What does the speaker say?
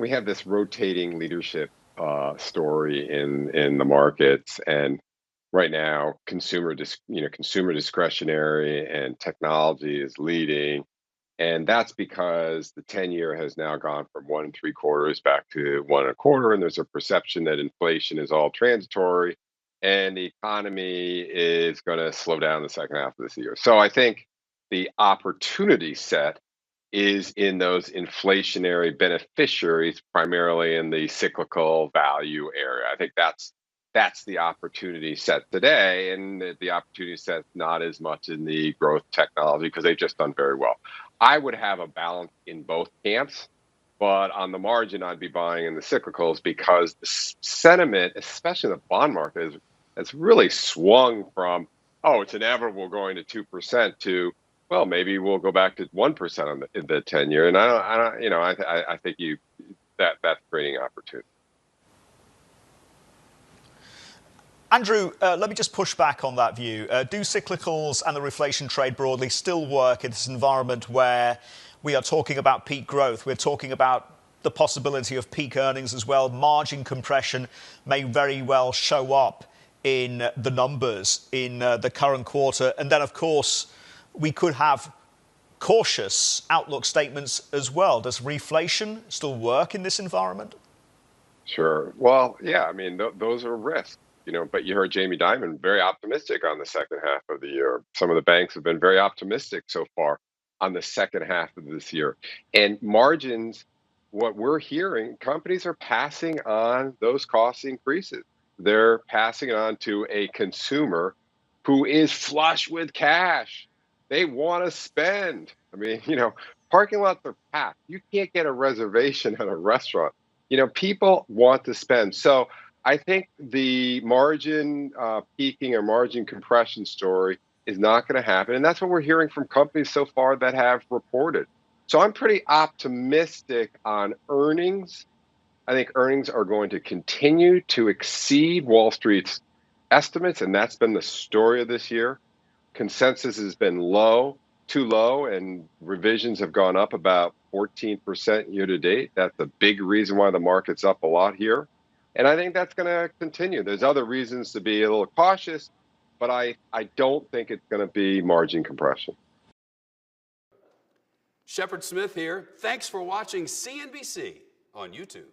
we have this rotating leadership story in the markets, and right now, consumer discretionary and technology is leading, and that's because the 10-year has now gone from 1.75 back to 1.25, and there's a perception that inflation is all transitory, and the economy is going to slow down the second half of this year. So I think the opportunity set is in those inflationary beneficiaries, primarily in the cyclical value area. I think that's the opportunity set today, and the opportunity set not as much in the growth technology because they've just done very well. I would have a balance in both camps, but on the margin, I'd be buying in the cyclicals because the sentiment, especially in the bond market, has really swung from, oh, it's inevitable going to 2% to, well, maybe we'll go back to 1% on the 10-year. And I think that's creating opportunity. Andrew, let me just push back on that view. Do cyclicals and the reflation trade broadly still work in this environment where we are talking about peak growth? We're talking about the possibility of peak earnings as well. Margin compression may very well show up in the numbers in the current quarter. And then, of course, we could have cautious outlook statements as well. Does reflation still work in this environment? Sure. Well, yeah, I mean, those are risks. But you heard Jamie Dimon very optimistic on the second half of the year. Some of the banks have been very optimistic so far on the second half of this year. And margins, what we're hearing, companies are passing on those cost increases. They're passing it on to a consumer who is flush with cash. They want to spend. I mean, parking lots are packed. You can't get a reservation at a restaurant. People want to spend. So I think the margin peaking or margin compression story is not going to happen. And that's what we're hearing from companies so far that have reported. So I'm pretty optimistic on earnings. I think earnings are going to continue to exceed Wall Street's estimates, and that's been the story of this year. Consensus has been too low, and revisions have gone up about 14% year to date. That's a big reason why the market's up a lot here. And I think that's going to continue. There's other reasons to be a little cautious, but I don't think it's going to be margin compression. Shepard Smith here. Thanks for watching CNBC on YouTube.